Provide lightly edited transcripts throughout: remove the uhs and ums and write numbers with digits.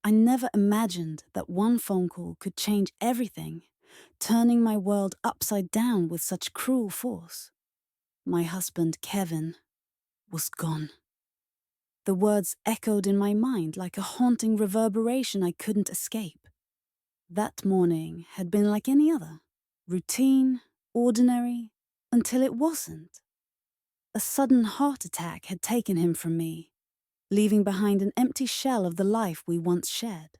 I never imagined that one phone call could change everything, turning my world upside down with such cruel force. My husband, Kevin, was gone. The words echoed in my mind like a haunting reverberation I couldn't escape. That morning had been like any other, routine, ordinary, until it wasn't. A sudden heart attack had taken him from me, leaving behind an empty shell of the life we once shared.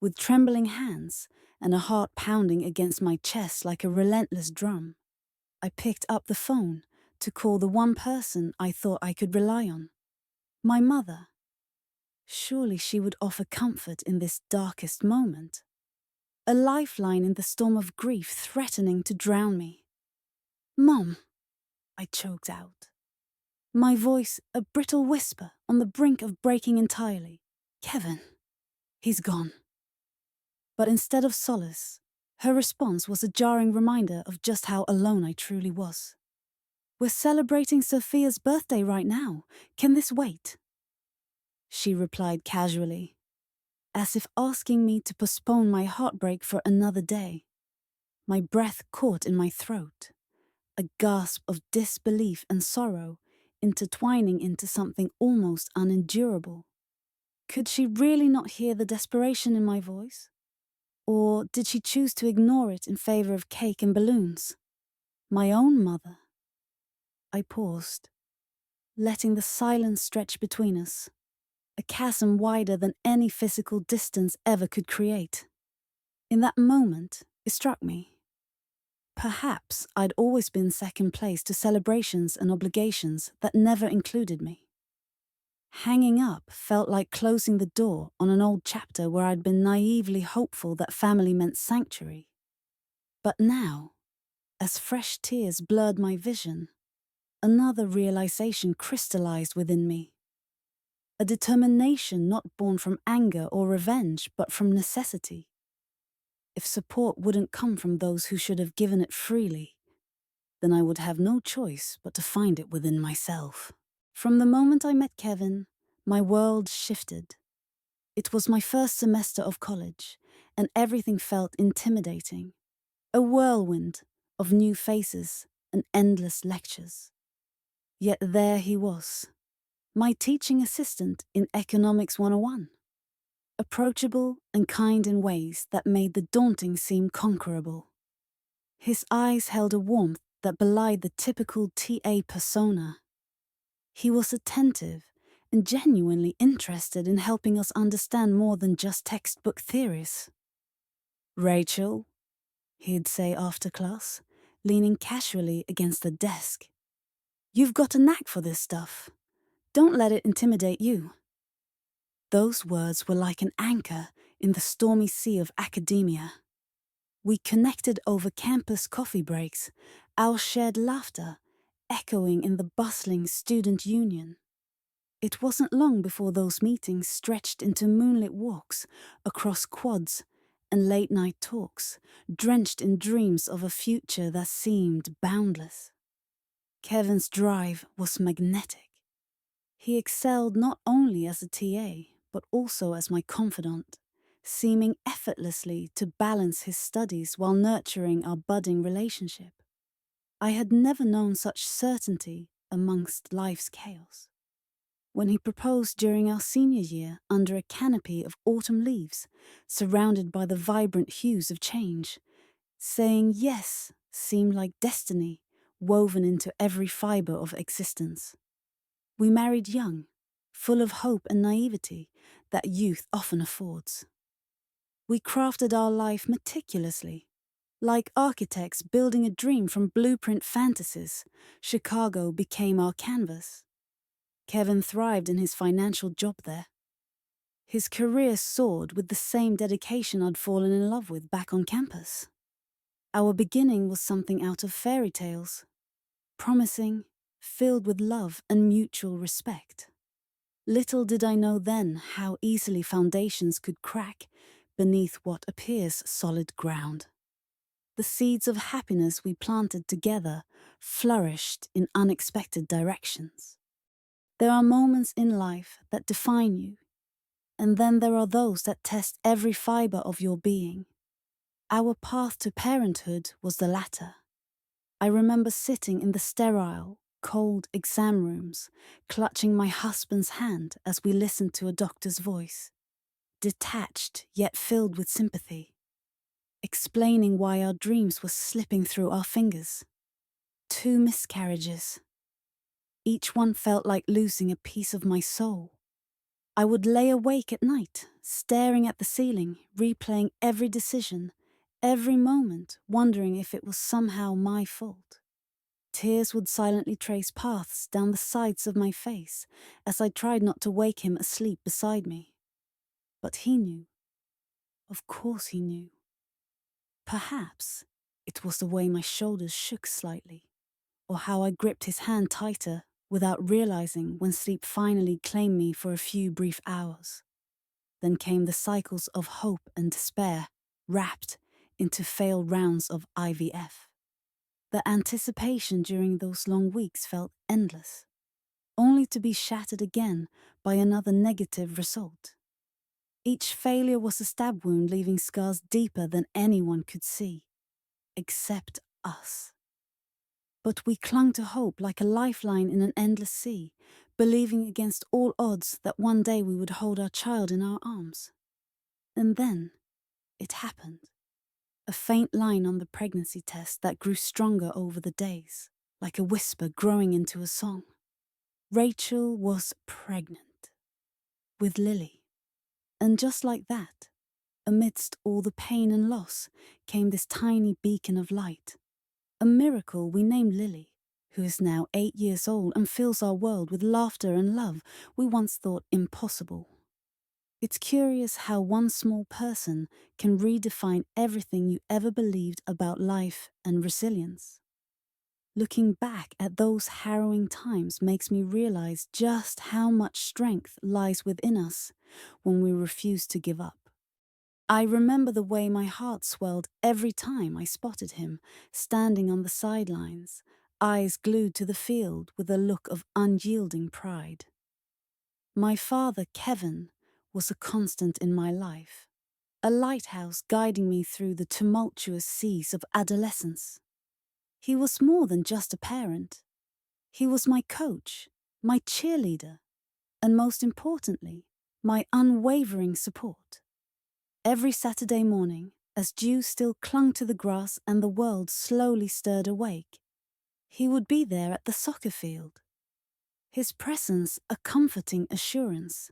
With trembling hands and a heart pounding against my chest like a relentless drum, I picked up the phone to call the one person I thought I could rely on. My mother. Surely she would offer comfort in this darkest moment. A lifeline in the storm of grief threatening to drown me. "Mom," I choked out. My voice a brittle whisper on the brink of breaking entirely. "Kevin, he's gone." But instead of solace, her response was a jarring reminder of just how alone I truly was. "We're celebrating Sophia's birthday right now. Can this wait?" She replied casually, as if asking me to postpone my heartbreak for another day. My breath caught in my throat, a gasp of disbelief and sorrow intertwining into something almost unendurable. Could she really not hear the desperation in my voice? Or did she choose to ignore it in favor of cake and balloons? My own mother. I paused, letting the silence stretch between us, a chasm wider than any physical distance ever could create. In that moment, it struck me. Perhaps I'd always been second place to celebrations and obligations that never included me. Hanging up felt like closing the door on an old chapter where I'd been naively hopeful that family meant sanctuary. But now, as fresh tears blurred my vision, another realization crystallized within me. A determination not born from anger or revenge, but from necessity. If support wouldn't come from those who should have given it freely, then I would have no choice but to find it within myself. From the moment I met Kevin, my world shifted. It was my first semester of college, and everything felt intimidating. A whirlwind of new faces and endless lectures. Yet there he was, my teaching assistant in Economics 101. Approachable and kind in ways that made the daunting seem conquerable. His eyes held a warmth that belied the typical TA persona. He was attentive and genuinely interested in helping us understand more than just textbook theories. "Rachel," he'd say after class, leaning casually against the desk, "you've got a knack for this stuff. Don't let it intimidate you." Those words were like an anchor in the stormy sea of academia. We connected over campus coffee breaks, our shared laughter echoing in the bustling student union. It wasn't long before those meetings stretched into moonlit walks across quads and late-night talks, drenched in dreams of a future that seemed boundless. Kevin's drive was magnetic. He excelled not only as a TA, but also as my confidant, seeming effortlessly to balance his studies while nurturing our budding relationship. I had never known such certainty amongst life's chaos. When he proposed during our senior year under a canopy of autumn leaves, surrounded by the vibrant hues of change, saying yes seemed like destiny woven into every fiber of existence. We married young, full of hope and naivety that youth often affords. We crafted our life meticulously. Like architects building a dream from blueprint fantasies, Chicago became our canvas. Kevin thrived in his financial job there. His career soared with the same dedication I'd fallen in love with back on campus. Our beginning was something out of fairy tales, promising, filled with love and mutual respect. Little did I know then how easily foundations could crack beneath what appears solid ground. The seeds of happiness we planted together flourished in unexpected directions. There are moments in life that define you, And then there are those that test every fiber of your being. Our path to parenthood was the latter. I remember sitting in the sterile, cold exam rooms, clutching my husband's hand as we listened to a doctor's voice, detached yet filled with sympathy, explaining why our dreams were slipping through our fingers. 2 miscarriages. Each one felt like losing a piece of my soul. I would lay awake at night, staring at the ceiling, replaying every decision, every moment, wondering if it was somehow my fault. Tears would silently trace paths down the sides of my face as I tried not to wake him asleep beside me. But he knew. Of course he knew. Perhaps it was the way my shoulders shook slightly, or how I gripped his hand tighter without realizing when sleep finally claimed me for a few brief hours. Then came the cycles of hope and despair, wrapped into failed rounds of IVF. The anticipation during those long weeks felt endless, only to be shattered again by another negative result. Each failure was a stab wound, leaving scars deeper than anyone could see, except us. But we clung to hope like a lifeline in an endless sea, believing against all odds that one day we would hold our child in our arms. And then it happened. A faint line on the pregnancy test that grew stronger over the days, like a whisper growing into a song. Rachel was pregnant. With Lily. And just like that, amidst all the pain and loss, came this tiny beacon of light. A miracle we named Lily, who is now 8 years old and fills our world with laughter and love we once thought impossible. It's curious how one small person can redefine everything you ever believed about life and resilience. Looking back at those harrowing times makes me realize just how much strength lies within us when we refuse to give up. I remember the way my heart swelled every time I spotted him, standing on the sidelines, eyes glued to the field with a look of unyielding pride. My father, Kevin, was a constant in my life, a lighthouse guiding me through the tumultuous seas of adolescence. He was more than just a parent. He was my coach, my cheerleader, and most importantly, my unwavering support. Every Saturday morning, as dew still clung to the grass and the world slowly stirred awake, he would be there at the soccer field. His presence a comforting assurance.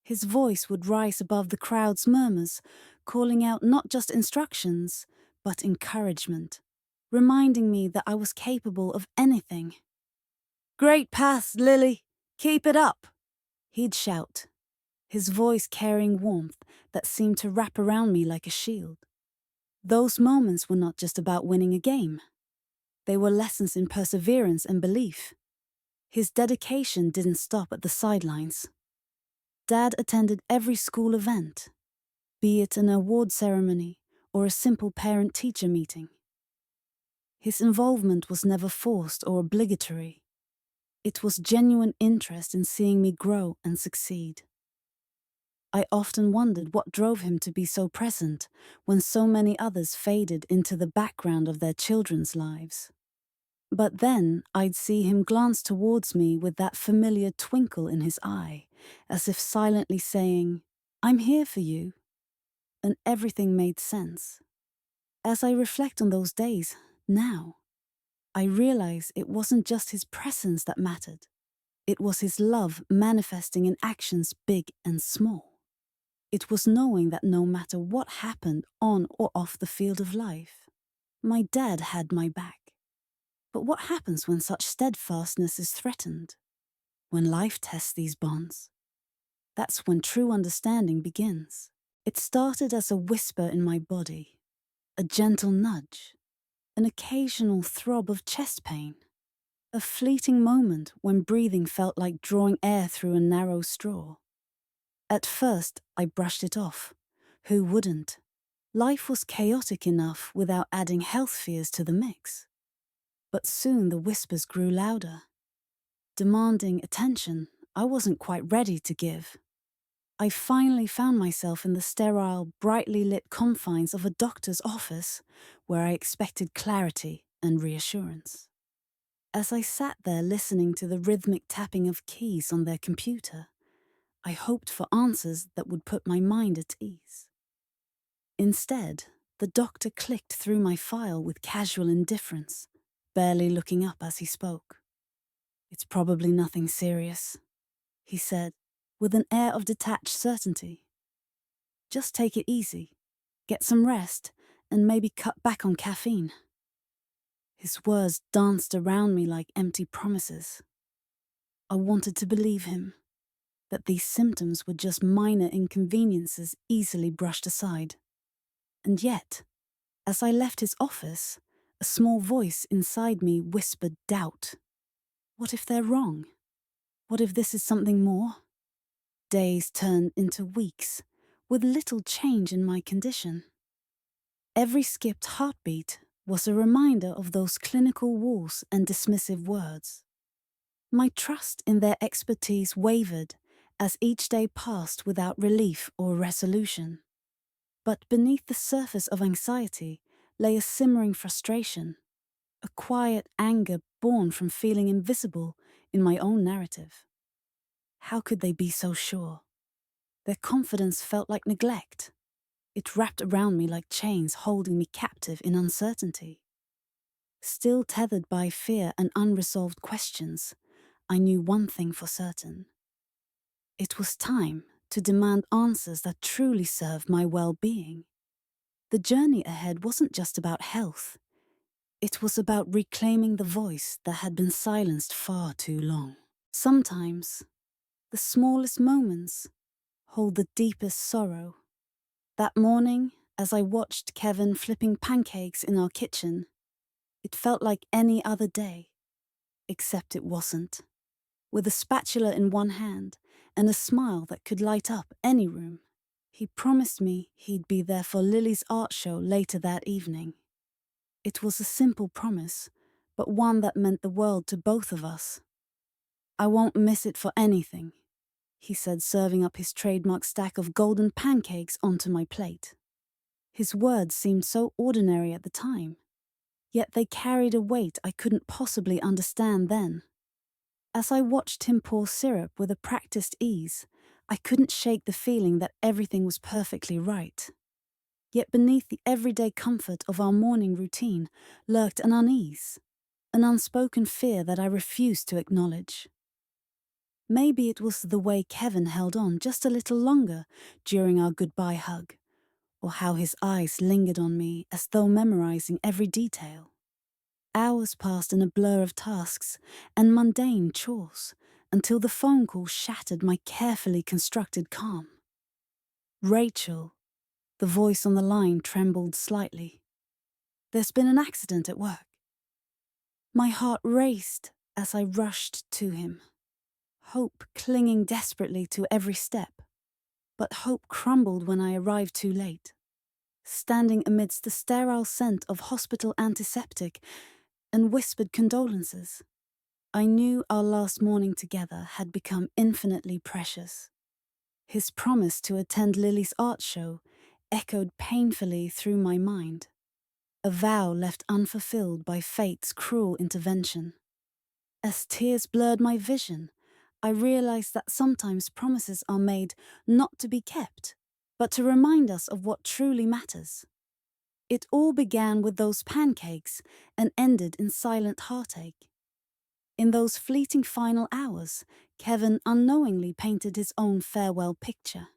His voice would rise above the crowd's murmurs, calling out not just instructions, but encouragement, reminding me that I was capable of anything. "Great pass, Lily! Keep it up!" he'd shout, his voice carrying warmth that seemed to wrap around me like a shield. Those moments were not just about winning a game. They were lessons in perseverance and belief. His dedication didn't stop at the sidelines. Dad attended every school event, be it an award ceremony or a simple parent-teacher meeting. His involvement was never forced or obligatory. It was genuine interest in seeing me grow and succeed. I often wondered what drove him to be so present when so many others faded into the background of their children's lives. But then I'd see him glance towards me with that familiar twinkle in his eye, as if silently saying, "I'm here for you." And everything made sense. As I reflect on those days, now, I realize it wasn't just his presence that mattered. It was his love manifesting in actions big and small. It was knowing that no matter what happened on or off the field of life, my dad had my back. But what happens when such steadfastness is threatened? When life tests these bonds? That's when true understanding begins. It started as a whisper in my body, a gentle nudge, an occasional throb of chest pain, a fleeting moment when breathing felt like drawing air through a narrow straw. At first, I brushed it off. Who wouldn't? Life was chaotic enough without adding health fears to the mix. But soon the whispers grew louder, demanding attention I wasn't quite ready to give. I finally found myself in the sterile, brightly lit confines of a doctor's office where I expected clarity and reassurance. As I sat there listening to the rhythmic tapping of keys on their computer, I hoped for answers that would put my mind at ease. Instead, the doctor clicked through my file with casual indifference, barely looking up as he spoke. "It's probably nothing serious," he said, with an air of detached certainty. "Just take it easy, get some rest, and maybe cut back on caffeine." His words danced around me like empty promises. I wanted to believe him, that these symptoms were just minor inconveniences easily brushed aside. And yet, as I left his office, a small voice inside me whispered doubt. What if they're wrong? What if this is something more? Days turned into weeks, with little change in my condition. Every skipped heartbeat was a reminder of those clinical walls and dismissive words. My trust in their expertise wavered as each day passed without relief or resolution. But beneath the surface of anxiety lay a simmering frustration, a quiet anger born from feeling invisible in my own narrative. How could they be so sure? Their confidence felt like neglect. It wrapped around me like chains holding me captive in uncertainty. Still tethered by fear and unresolved questions, I knew one thing for certain. It was time to demand answers that truly served my well-being. The journey ahead wasn't just about health. It was about reclaiming the voice that had been silenced far too long. Sometimes, the smallest moments hold the deepest sorrow. That morning, as I watched Kevin flipping pancakes in our kitchen, it felt like any other day, except it wasn't. With a spatula in one hand and a smile that could light up any room, he promised me he'd be there for Lily's art show later that evening. It was a simple promise, but one that meant the world to both of us. "I won't miss it for anything," he said, serving up his trademark stack of golden pancakes onto my plate. His words seemed so ordinary at the time, yet they carried a weight I couldn't possibly understand then. As I watched him pour syrup with a practiced ease, I couldn't shake the feeling that everything was perfectly right. Yet beneath the everyday comfort of our morning routine lurked an unease, an unspoken fear that I refused to acknowledge. Maybe it was the way Kevin held on just a little longer during our goodbye hug, or how his eyes lingered on me as though memorizing every detail. Hours passed in a blur of tasks and mundane chores until the phone call shattered my carefully constructed calm. "Rachel," the voice on the line trembled slightly. "There's been an accident at work." My heart raced as I rushed to him, hope clinging desperately to every step. But hope crumbled when I arrived too late. Standing amidst the sterile scent of hospital antiseptic and whispered condolences, I knew our last morning together had become infinitely precious. His promise to attend Lily's art show echoed painfully through my mind, a vow left unfulfilled by fate's cruel intervention. As tears blurred my vision, I realized that sometimes promises are made not to be kept, but to remind us of what truly matters. It all began with those pancakes and ended in silent heartache. In those fleeting final hours, Kevin unknowingly painted his own farewell picture.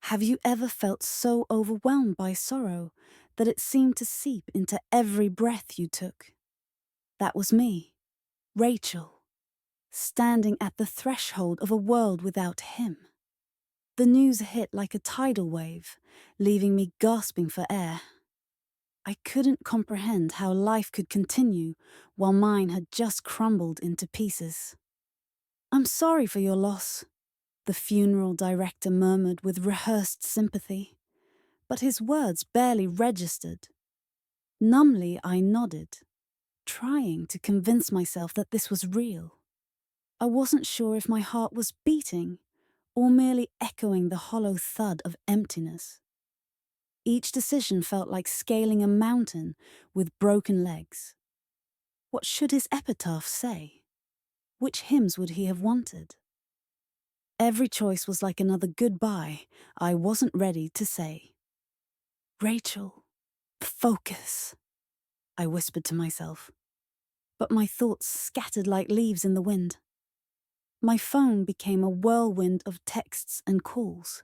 Have you ever felt so overwhelmed by sorrow that it seemed to seep into every breath you took? That was me, Rachel, standing at the threshold of a world without him. The news hit like a tidal wave, leaving me gasping for air. I couldn't comprehend how life could continue while mine had just crumbled into pieces. "I'm sorry for your loss," the funeral director murmured with rehearsed sympathy, but his words barely registered. Numbly I nodded, trying to convince myself that this was real. I wasn't sure if my heart was beating or merely echoing the hollow thud of emptiness. Each decision felt like scaling a mountain with broken legs. What should his epitaph say? Which hymns would he have wanted? Every choice was like another goodbye I wasn't ready to say. Rachel, focus, I whispered to myself. But my thoughts scattered like leaves in the wind. My phone became a whirlwind of texts and calls,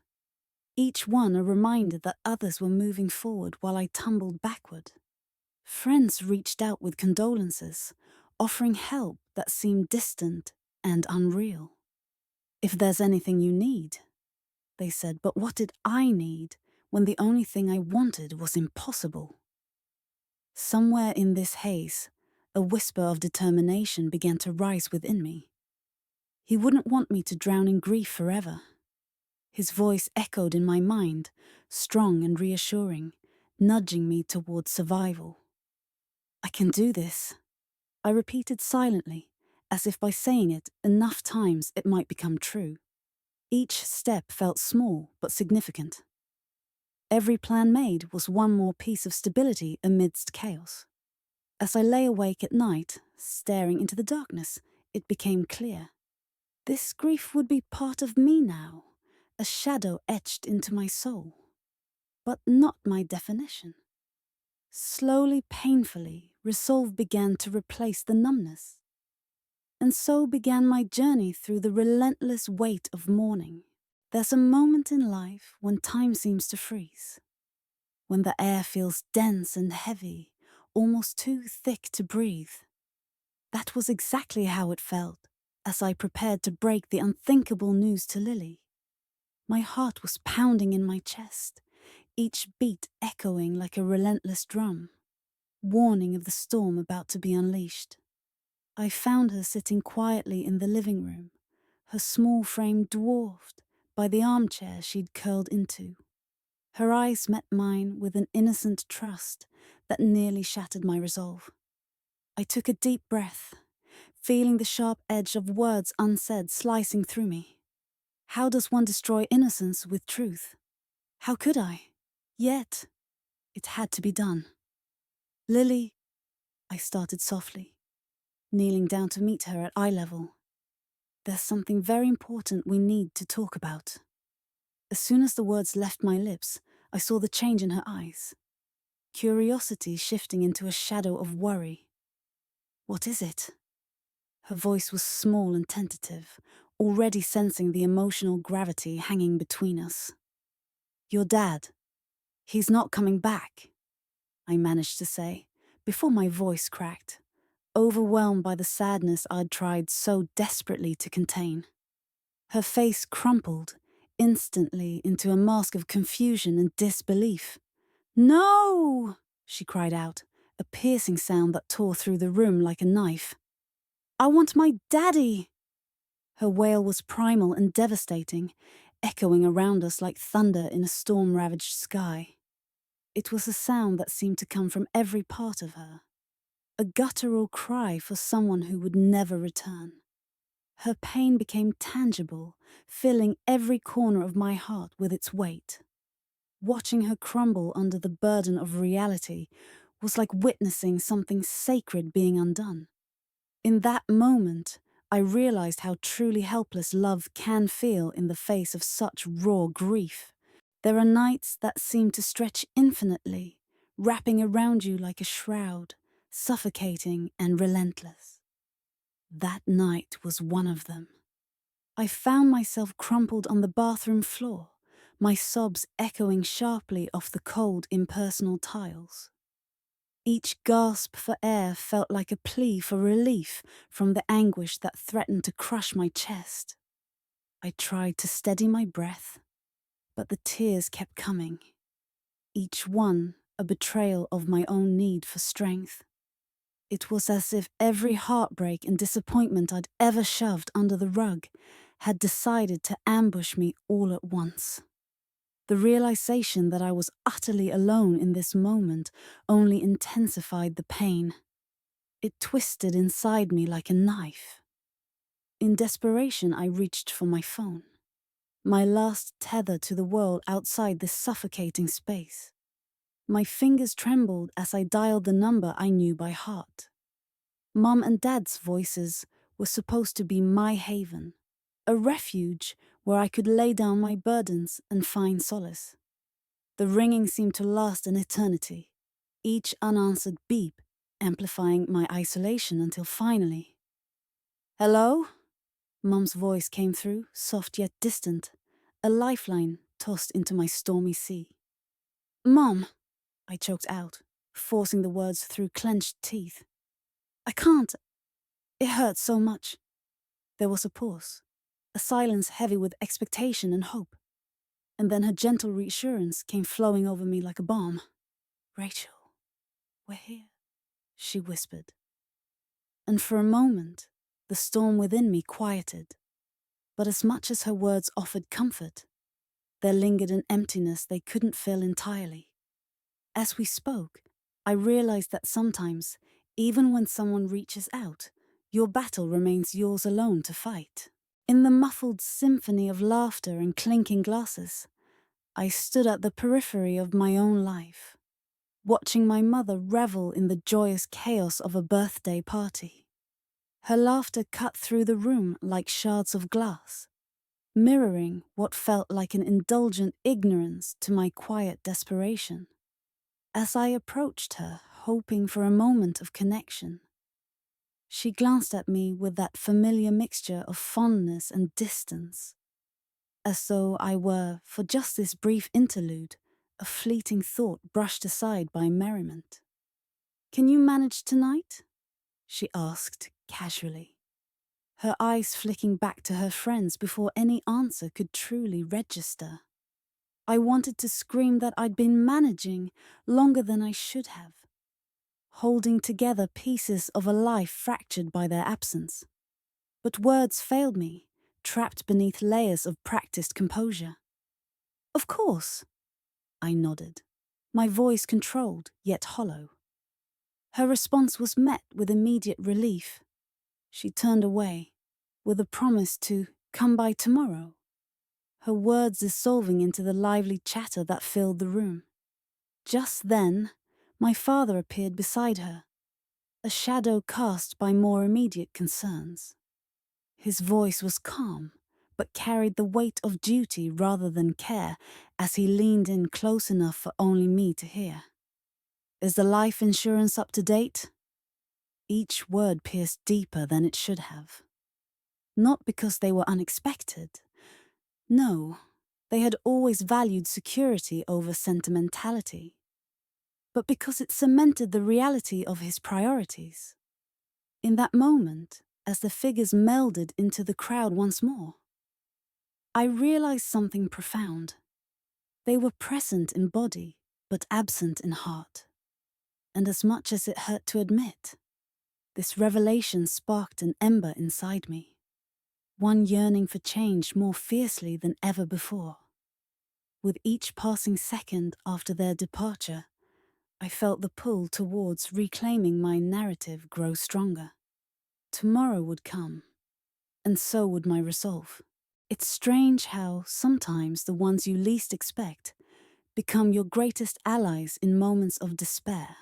each one a reminder that others were moving forward while I tumbled backward. Friends reached out with condolences, offering help that seemed distant and unreal. If there's anything you need, they said, but what did I need when the only thing I wanted was impossible? Somewhere in this haze, a whisper of determination began to rise within me. He wouldn't want me to drown in grief forever. His voice echoed in my mind, strong and reassuring, nudging me towards survival. I can do this, I repeated silently, as if by saying it enough times it might become true. Each step felt small but significant. Every plan made was one more piece of stability amidst chaos. As I lay awake at night, staring into the darkness, it became clear. This grief would be part of me now, a shadow etched into my soul. But not my definition. Slowly, painfully, resolve began to replace the numbness. And so began my journey through the relentless weight of mourning. There's a moment in life when time seems to freeze, when the air feels dense and heavy, almost too thick to breathe. That was exactly how it felt as I prepared to break the unthinkable news to Lily. My heart was pounding in my chest, each beat echoing like a relentless drum, warning of the storm about to be unleashed. I found her sitting quietly in the living room, her small frame dwarfed by the armchair she'd curled into. Her eyes met mine with an innocent trust that nearly shattered my resolve. I took a deep breath, feeling the sharp edge of words unsaid slicing through me. How does one destroy innocence with truth? How could I? Yet, it had to be done. Lily, I started softly, kneeling down to meet her at eye level. There's something very important we need to talk about. As soon as the words left my lips, I saw the change in her eyes. Curiosity shifting into a shadow of worry. What is it? Her voice was small and tentative, already sensing the emotional gravity hanging between us. Your dad. He's not coming back, I managed to say, before my voice cracked, overwhelmed by the sadness I'd tried so desperately to contain. Her face crumpled, instantly into a mask of confusion and disbelief. No! She cried out, a piercing sound that tore through the room like a knife. I want my daddy! Her wail was primal and devastating, echoing around us like thunder in a storm-ravaged sky. It was a sound that seemed to come from every part of her, a guttural cry for someone who would never return. Her pain became tangible, filling every corner of my heart with its weight. Watching her crumble under the burden of reality was like witnessing something sacred being undone. In that moment, I realized how truly helpless love can feel in the face of such raw grief. There are nights that seem to stretch infinitely, wrapping around you like a shroud, suffocating and relentless. That night was one of them. I found myself crumpled on the bathroom floor, my sobs echoing sharply off the cold, impersonal tiles. Each gasp for air felt like a plea for relief from the anguish that threatened to crush my chest. I tried to steady my breath, but the tears kept coming, each one a betrayal of my own need for strength. It was as if every heartbreak and disappointment I'd ever shoved under the rug had decided to ambush me all at once. The realization that I was utterly alone in this moment only intensified the pain. It twisted inside me like a knife. In desperation, I reached for my phone. my last tether to the world outside this suffocating space. My fingers trembled as I dialed the number I knew by heart. Mum and Dad's voices were supposed to be my haven, a refuge where I could lay down my burdens and find solace. The ringing seemed to last an eternity, each unanswered beep amplifying my isolation until finally... "Hello?" Mum's voice came through, soft yet distant, a lifeline tossed into my stormy sea. "Mum," I choked out, forcing the words through clenched teeth. "I can't. It hurts so much." There was a pause, a silence heavy with expectation and hope. And then her gentle reassurance came flowing over me like a balm. "Rachel, we're here," she whispered. And for a moment, the storm within me quieted. But as much as her words offered comfort, there lingered an emptiness they couldn't fill entirely. As we spoke, I realized that sometimes, even when someone reaches out, your battle remains yours alone to fight. In the muffled symphony of laughter and clinking glasses, I stood at the periphery of my own life, watching my mother revel in the joyous chaos of a birthday party. Her laughter cut through the room like shards of glass, mirroring what felt like an indulgent ignorance to my quiet desperation. As I approached her, hoping for a moment of connection, she glanced at me with that familiar mixture of fondness and distance, as though I were, for just this brief interlude, a fleeting thought brushed aside by merriment. "Can you manage tonight?" she asked casually, her eyes flicking back to her friends before any answer could truly register. I wanted to scream that I'd been managing longer than I should have, holding together pieces of a life fractured by their absence. But words failed me, trapped beneath layers of practiced composure. "Of course," I nodded, my voice controlled yet hollow. Her response was met with immediate relief. She turned away, with a promise to come by tomorrow, her words dissolving into the lively chatter that filled the room. Just then, my father appeared beside her, a shadow cast by more immediate concerns. His voice was calm, but carried the weight of duty rather than care as he leaned in close enough for only me to hear. "Is the life insurance up to date?" Each word pierced deeper than it should have. Not because they were unexpected. No, they had always valued security over sentimentality. But because it cemented the reality of his priorities. In that moment, as the figures melded into the crowd once more, I realized something profound. They were present in body, but absent in heart. And as much as it hurt to admit, this revelation sparked an ember inside me, one yearning for change more fiercely than ever before. With each passing second after their departure, I felt the pull towards reclaiming my narrative grow stronger. Tomorrow would come, and so would my resolve. It's strange how sometimes the ones you least expect become your greatest allies in moments of despair.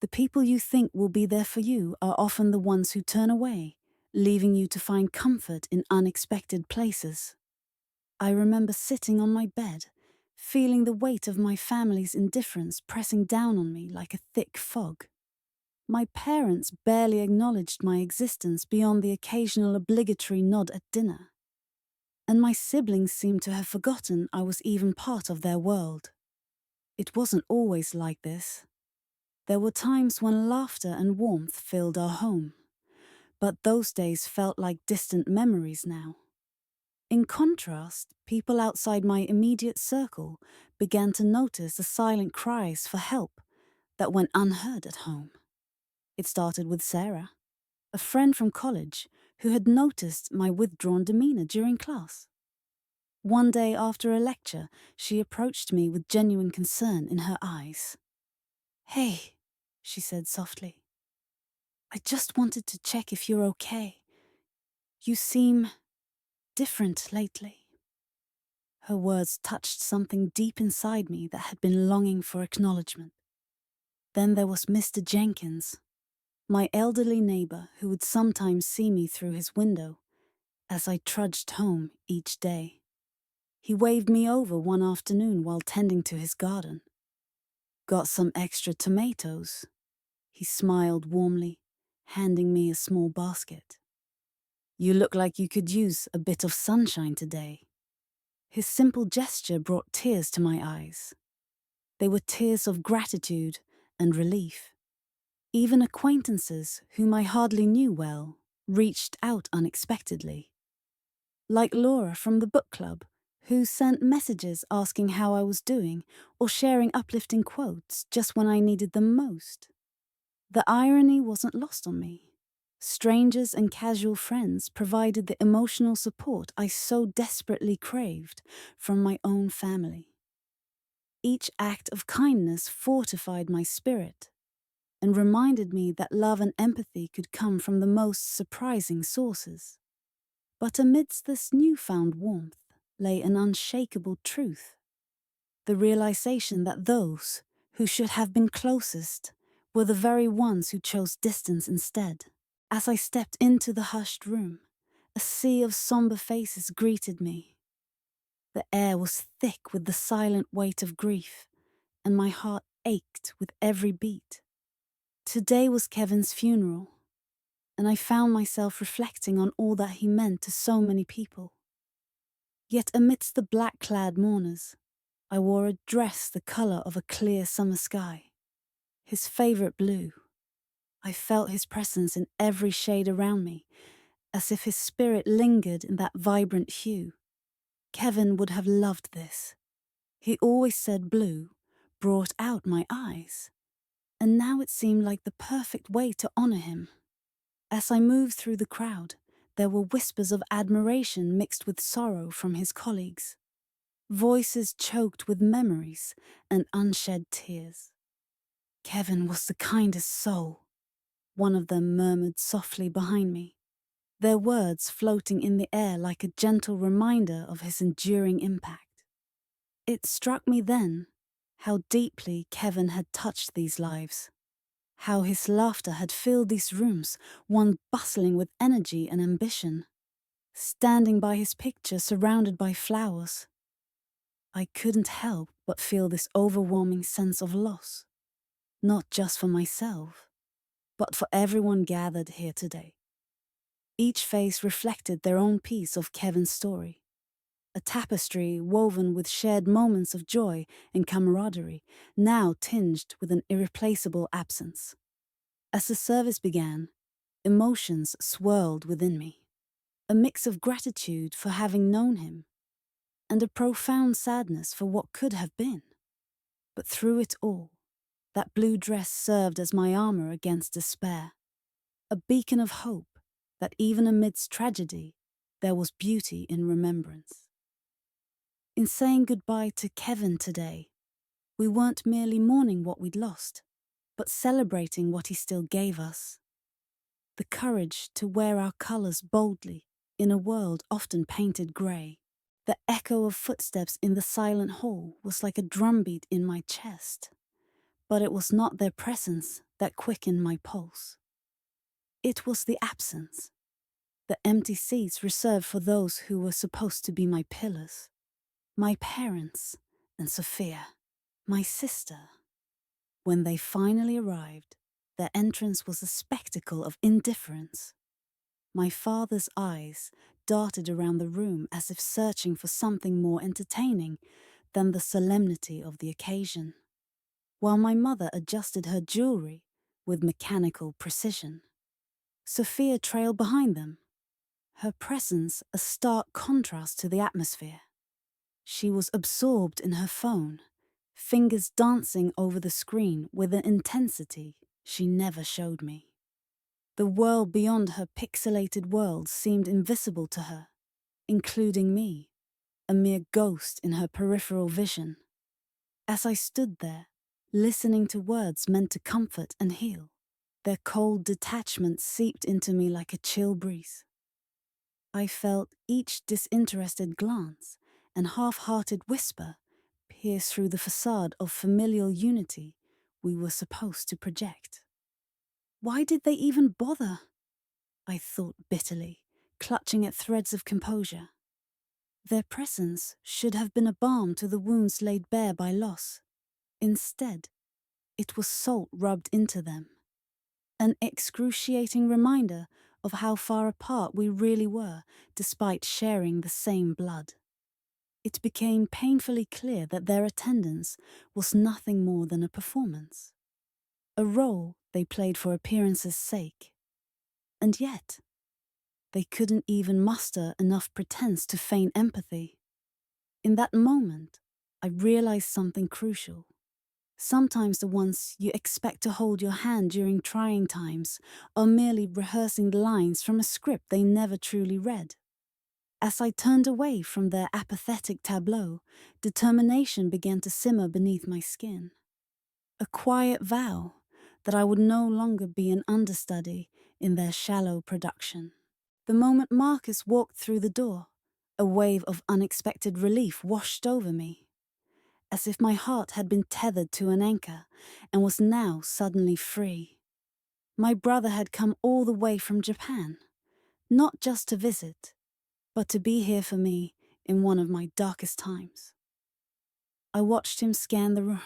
The people you think will be there for you are often the ones who turn away, leaving you to find comfort in unexpected places. I remember sitting on my bed, feeling the weight of my family's indifference pressing down on me like a thick fog. My parents barely acknowledged my existence beyond the occasional obligatory nod at dinner. And my siblings seemed to have forgotten I was even part of their world. It wasn't always like this. There were times when laughter and warmth filled our home, but those days felt like distant memories now. In contrast, people outside my immediate circle began to notice the silent cries for help that went unheard at home. It started with Sarah, a friend from college who had noticed my withdrawn demeanor during class. One day after a lecture, she approached me with genuine concern in her eyes. "Hey," she said softly. "I just wanted to check if you're okay. You seem different lately." Her words touched something deep inside me that had been longing for acknowledgement. Then there was Mr. Jenkins, my elderly neighbor who would sometimes see me through his window as I trudged home each day. He waved me over one afternoon while tending to his garden. "Got some extra tomatoes?" He smiled warmly, handing me a small basket. "You look like you could use a bit of sunshine today." His simple gesture brought tears to my eyes. They were tears of gratitude and relief. Even acquaintances whom I hardly knew well reached out unexpectedly. Like Laura from the book club, who sent messages asking how I was doing or sharing uplifting quotes just when I needed them most. The irony wasn't lost on me. Strangers and casual friends provided the emotional support I so desperately craved from my own family. Each act of kindness fortified my spirit and reminded me that love and empathy could come from the most surprising sources. But amidst this newfound warmth lay an unshakable truth: the realization that those who should have been closest were the very ones who chose distance instead. As I stepped into the hushed room, a sea of somber faces greeted me. The air was thick with the silent weight of grief, and my heart ached with every beat. Today was Kevin's funeral, and I found myself reflecting on all that he meant to so many people. Yet amidst the black-clad mourners, I wore a dress the color of a clear summer sky, his favorite blue. I felt his presence in every shade around me, as if his spirit lingered in that vibrant hue. Kevin would have loved this. He always said blue brought out my eyes, and now it seemed like the perfect way to honor him. As I moved through the crowd, there were whispers of admiration mixed with sorrow from his colleagues, voices choked with memories and unshed tears. "Kevin was the kindest soul," one of them murmured softly behind me, their words floating in the air like a gentle reminder of his enduring impact. It struck me then how deeply Kevin had touched these lives, how his laughter had filled these rooms, one bustling with energy and ambition. Standing by his picture surrounded by flowers, I couldn't help but feel this overwhelming sense of loss, not just for myself, but for everyone gathered here today. Each face reflected their own piece of Kevin's story, a tapestry woven with shared moments of joy and camaraderie, now tinged with an irreplaceable absence. As the service began, emotions swirled within me, a mix of gratitude for having known him and a profound sadness for what could have been. But through it all, that blue dress served as my armor against despair, a beacon of hope that even amidst tragedy, there was beauty in remembrance. In saying goodbye to Kevin today, we weren't merely mourning what we'd lost, but celebrating what he still gave us. The courage to wear our colors boldly in a world often painted grey. The echo of footsteps in the silent hall was like a drumbeat in my chest, but it was not their presence that quickened my pulse. It was the absence, the empty seats reserved for those who were supposed to be my pillars, my parents and Sophia, my sister. When they finally arrived, their entrance was a spectacle of indifference. My father's eyes darted around the room as if searching for something more entertaining than the solemnity of the occasion, while my mother adjusted her jewelry with mechanical precision. Sophia trailed behind them, her presence a stark contrast to the atmosphere. She was absorbed in her phone, fingers dancing over the screen with an intensity she never showed me. The world beyond her pixelated world seemed invisible to her, including me, a mere ghost in her peripheral vision. As I stood there, listening to words meant to comfort and heal, their cold detachment seeped into me like a chill breeze. I felt each disinterested glance and half-hearted whisper pierce through the facade of familial unity we were supposed to project. Why did they even bother? I thought bitterly, clutching at threads of composure. Their presence should have been a balm to the wounds laid bare by loss. Instead, it was salt rubbed into them, an excruciating reminder of how far apart we really were, despite sharing the same blood. It became painfully clear that their attendance was nothing more than a performance, a role they played for appearance's sake. And yet, they couldn't even muster enough pretense to feign empathy. In that moment, I realized something crucial. Sometimes the ones you expect to hold your hand during trying times are merely rehearsing the lines from a script they never truly read. As I turned away from their apathetic tableau, determination began to simmer beneath my skin. A quiet vow that I would no longer be an understudy in their shallow production. The moment Marcus walked through the door, a wave of unexpected relief washed over me, as if my heart had been tethered to an anchor and was now suddenly free. My brother had come all the way from Japan, not just to visit, but to be here for me in one of my darkest times. I watched him scan the room,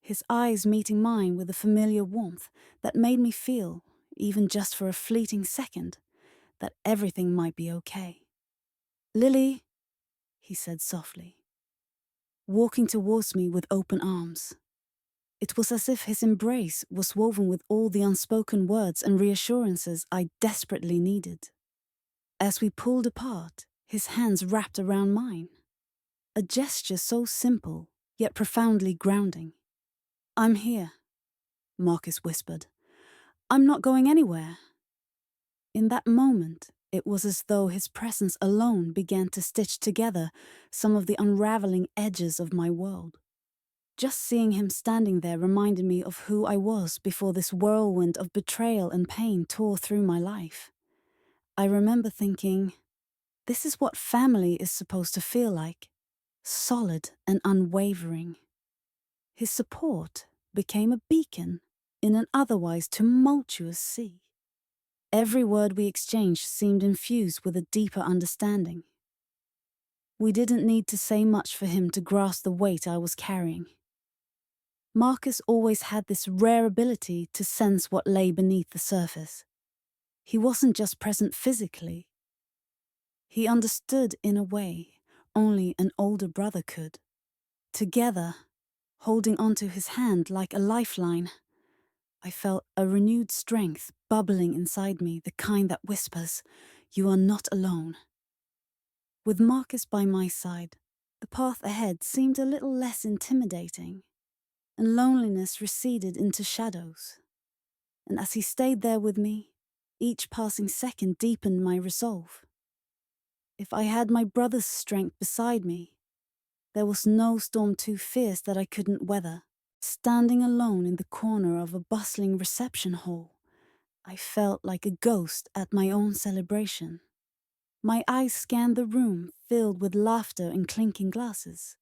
his eyes meeting mine with a familiar warmth that made me feel, even just for a fleeting second, that everything might be okay. "Lily," he said softly, walking towards me with open arms. It was as if his embrace was woven with all the unspoken words and reassurances I desperately needed. As we pulled apart, his hands wrapped around mine. A gesture so simple, yet profoundly grounding. "I'm here," Marcus whispered. "I'm not going anywhere." In that moment, it was as though his presence alone began to stitch together some of the unraveling edges of my world. Just seeing him standing there reminded me of who I was before this whirlwind of betrayal and pain tore through my life. I remember thinking, this is what family is supposed to feel like, solid and unwavering. His support became a beacon in an otherwise tumultuous sea. Every word we exchanged seemed infused with a deeper understanding. We didn't need to say much for him to grasp the weight I was carrying. Marcus always had this rare ability to sense what lay beneath the surface. He wasn't just present physically. He understood in a way only an older brother could. Together, holding onto his hand like a lifeline, I felt a renewed strength bubbling inside me, the kind that whispers, "You are not alone." With Marcus by my side, the path ahead seemed a little less intimidating, and loneliness receded into shadows. And as he stayed there with me, each passing second deepened my resolve. If I had my brother's strength beside me, there was no storm too fierce that I couldn't weather. Standing alone in the corner of a bustling reception hall, I felt like a ghost at my own celebration. My eyes scanned the room filled with laughter and clinking glasses.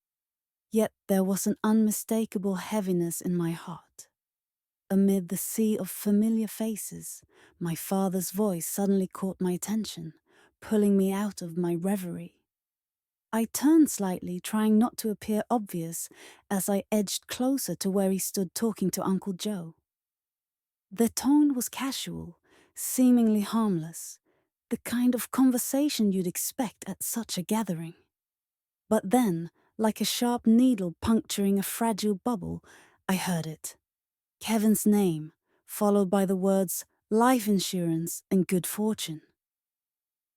Yet there was an unmistakable heaviness in my heart. Amid the sea of familiar faces, my father's voice suddenly caught my attention, pulling me out of my reverie. I turned slightly, trying not to appear obvious, as I edged closer to where he stood talking to Uncle Joe. The tone was casual, seemingly harmless, the kind of conversation you'd expect at such a gathering. But then, like a sharp needle puncturing a fragile bubble, I heard it. Kevin's name, followed by the words life insurance and good fortune.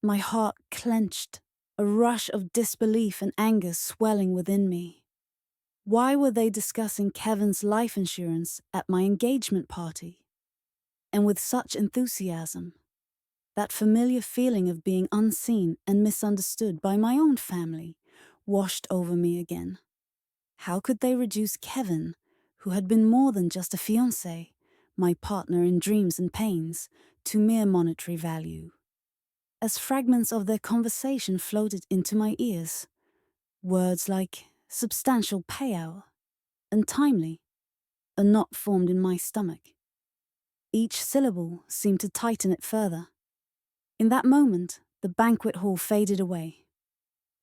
My heart clenched, a rush of disbelief and anger swelling within me. Why were they discussing Kevin's life insurance at my engagement party? And with such enthusiasm, that familiar feeling of being unseen and misunderstood by my own family washed over me again. How could they reduce Kevin, who had been more than just a fiancé, my partner in dreams and pains, to mere monetary value? As fragments of their conversation floated into my ears, Words like substantial payout and timely, a knot formed in my stomach. Each syllable seemed to tighten it further. In that moment, the banquet hall faded away.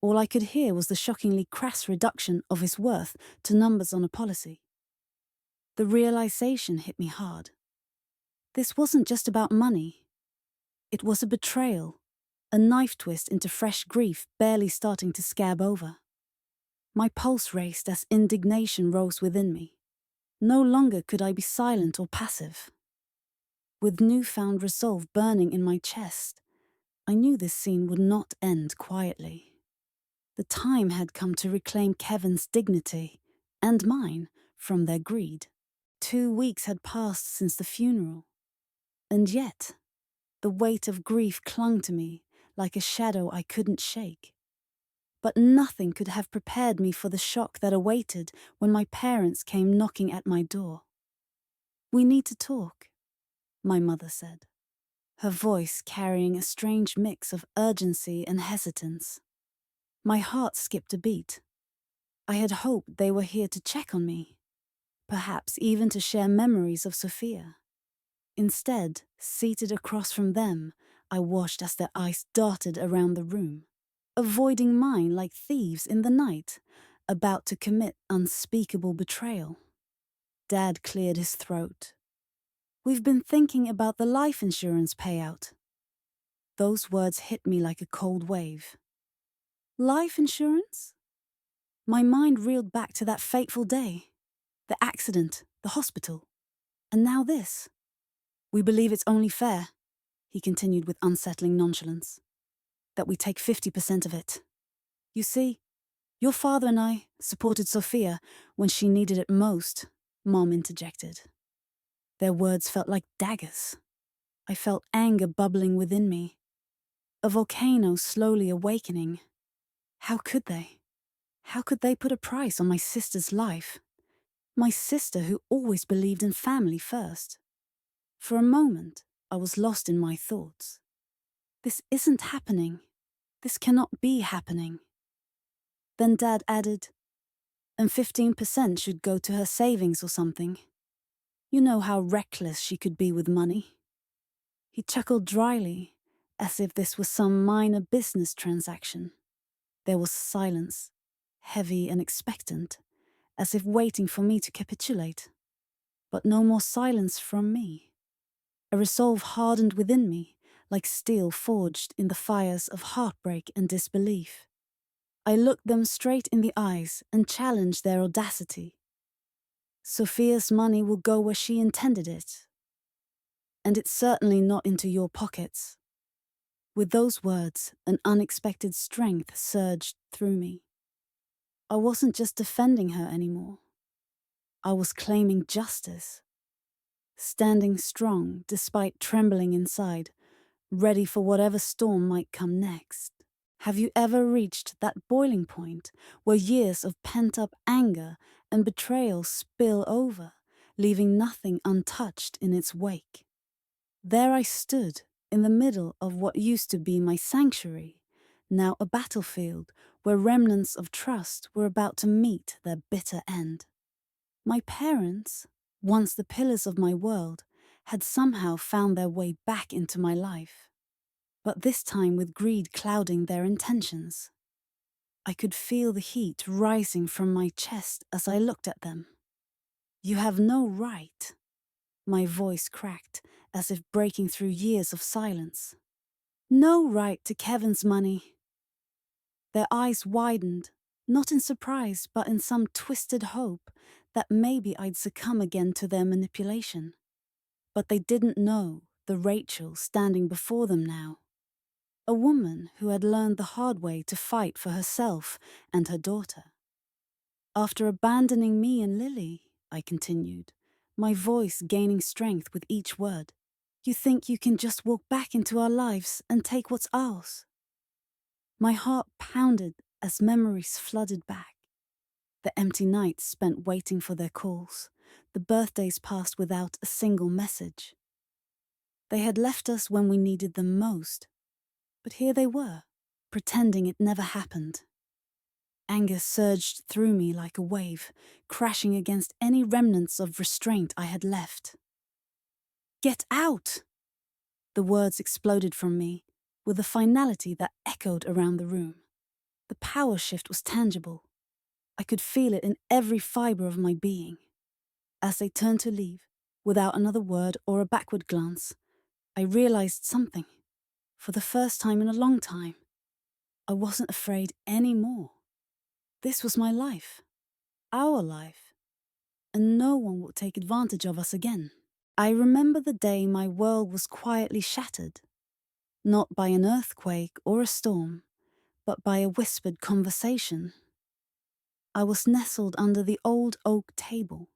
All I could hear was the shockingly crass reduction of his worth to numbers on a policy. The realization hit me hard. This wasn't just about money. It was a betrayal, a knife twist into fresh grief barely starting to scab over. My pulse raced as indignation rose within me. No longer could I be silent or passive. With newfound resolve burning in my chest, I knew this scene would not end quietly. The time had come to reclaim Kevin's dignity, and mine, from their greed. 2 weeks had passed since the funeral, and yet the weight of grief clung to me like a shadow I couldn't shake. But nothing could have prepared me for the shock that awaited when my parents came knocking at my door. "We need to talk," my mother said, her voice carrying a strange mix of urgency and hesitance. My heart skipped a beat. I had hoped they were here to check on me, perhaps even to share memories of Sophia. Instead, seated across from them, I watched as their eyes darted around the room, avoiding mine like thieves in the night, about to commit unspeakable betrayal. Dad cleared his throat. "We've been thinking about the life insurance payout." Those words hit me like a cold wave. Life insurance? My mind reeled back to that fateful day. The accident, the hospital, and now this. "We believe it's only fair," he continued with unsettling nonchalance, "that we take 50% of it. You see, your father and I supported Sophia when she needed it most," Mom interjected. Their words felt like daggers. I felt anger bubbling within me, a volcano slowly awakening. How could they? How could they put a price on my sister's life? My sister who always believed in family first. For a moment, I was lost in my thoughts. This isn't happening. This cannot be happening. Then Dad added, "And 15% should go to her savings or something. You know how reckless she could be with money." He chuckled dryly, as if this was some minor business transaction. There was silence, heavy and expectant, as if waiting for me to capitulate. But no more silence from me. A resolve hardened within me, like steel forged in the fires of heartbreak and disbelief. I looked them straight in the eyes and challenged their audacity. "Sophia's money will go where she intended it. And it's certainly not into your pockets." With those words, an unexpected strength surged through me. I wasn't just defending her anymore. I was claiming justice. Standing strong despite trembling inside, ready for whatever storm might come next. Have you ever reached that boiling point where years of pent-up anger and betrayal spill over, leaving nothing untouched in its wake? There I stood, in the middle of what used to be my sanctuary, now a battlefield where remnants of trust were about to meet their bitter end. My parents, once the pillars of my world, had somehow found their way back into my life. But this time with greed clouding their intentions. I could feel the heat rising from my chest as I looked at them. "You have no right," my voice cracked, as if breaking through years of silence. "No right to Kevin's money." Their eyes widened, not in surprise, but in some twisted hope that maybe I'd succumb again to their manipulation. But they didn't know the Rachel standing before them now. A woman who had learned the hard way to fight for herself and her daughter. "After abandoning me and Lily," I continued, my voice gaining strength with each word, "you think you can just walk back into our lives and take what's ours?" My heart pounded as memories flooded back. The empty nights spent waiting for their calls, the birthdays passed without a single message. They had left us when we needed them most, but here they were, pretending it never happened. Anger surged through me like a wave, crashing against any remnants of restraint I had left. "Get out!" The words exploded from me, with a finality that echoed around the room. The power shift was tangible. I could feel it in every fibre of my being. As I turned to leave, without another word or a backward glance, I realized something. For the first time in a long time, I wasn't afraid anymore. This was my life, our life, and no one would take advantage of us again. I remember the day my world was quietly shattered, not by an earthquake or a storm, but by a whispered conversation. I was nestled under the old oak table,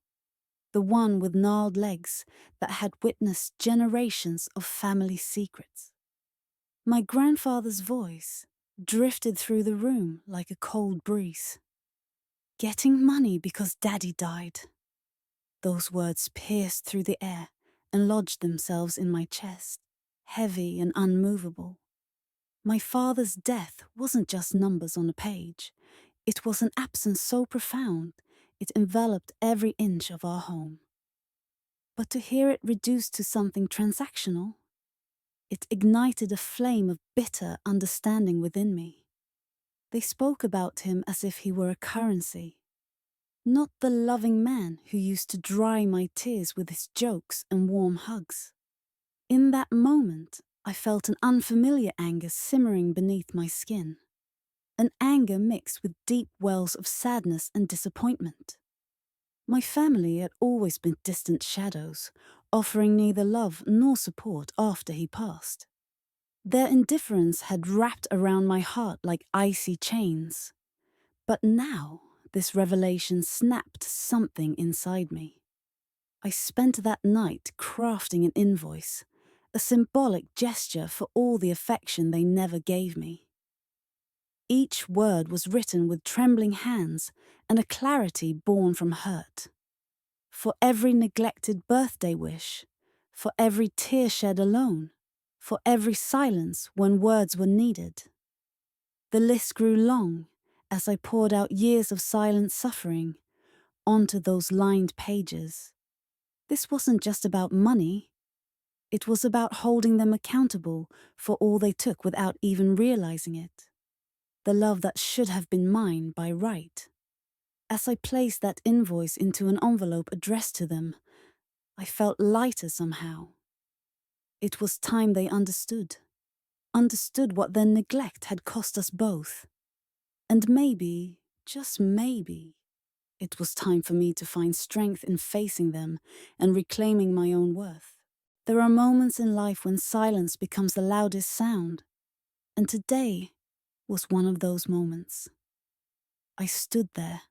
the one with gnarled legs that had witnessed generations of family secrets. My grandfather's voice drifted through the room like a cold breeze. "Getting money because Daddy died." Those words pierced through the air and lodged themselves in my chest, heavy and unmovable. My father's death wasn't just numbers on a page. It was an absence so profound, it enveloped every inch of our home. But to hear it reduced to something transactional, it ignited a flame of bitter understanding within me. They spoke about him as if he were a currency, not the loving man who used to dry my tears with his jokes and warm hugs. In that moment, I felt an unfamiliar anger simmering beneath my skin, an anger mixed with deep wells of sadness and disappointment. My family had always been distant shadows, offering neither love nor support after he passed. Their indifference had wrapped around my heart like icy chains. But now, this revelation snapped something inside me. I spent that night crafting an invoice, a symbolic gesture for all the affection they never gave me. Each word was written with trembling hands and a clarity born from hurt. For every neglected birthday wish, for every tear shed alone, for every silence when words were needed. The list grew long as I poured out years of silent suffering onto those lined pages. This wasn't just about money. It was about holding them accountable for all they took without even realizing it. The love that should have been mine by right. As I placed that invoice into an envelope addressed to them, I felt lighter somehow. It was time they understood what their neglect had cost us both. And maybe, just maybe, it was time for me to find strength in facing them and reclaiming my own worth. There are moments in life when silence becomes the loudest sound, and today was one of those moments. I stood there,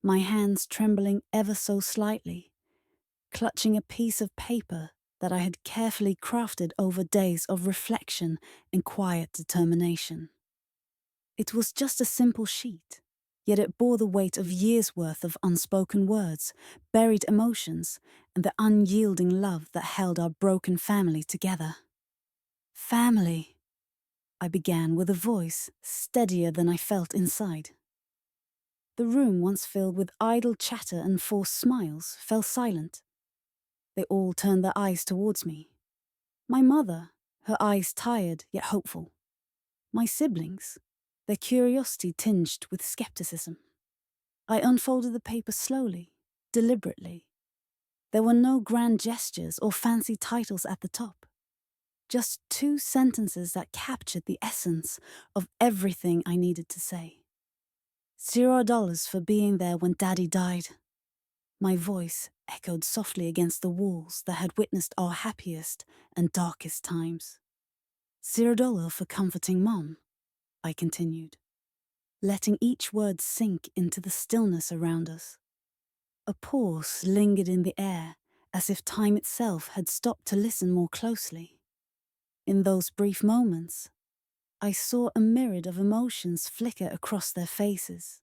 my hands trembling ever so slightly, clutching a piece of paper that I had carefully crafted over days of reflection and quiet determination. It was just a simple sheet, yet it bore the weight of years' worth of unspoken words, buried emotions, and the unyielding love that held our broken family together. "Family," I began with a voice steadier than I felt inside. The room, once filled with idle chatter and forced smiles, fell silent. They all turned their eyes towards me. My mother, her eyes tired yet hopeful. My siblings, their curiosity tinged with skepticism. I unfolded the paper slowly, deliberately. There were no grand gestures or fancy titles at the top. Just 2 sentences that captured the essence of everything I needed to say. $0 for being there when Daddy died. My voice echoed softly against the walls that had witnessed our happiest and darkest times. $0 for comforting Mom, I continued, letting each word sink into the stillness around us. A pause lingered in the air, as if time itself had stopped to listen more closely. In those brief moments, I saw a myriad of emotions flicker across their faces.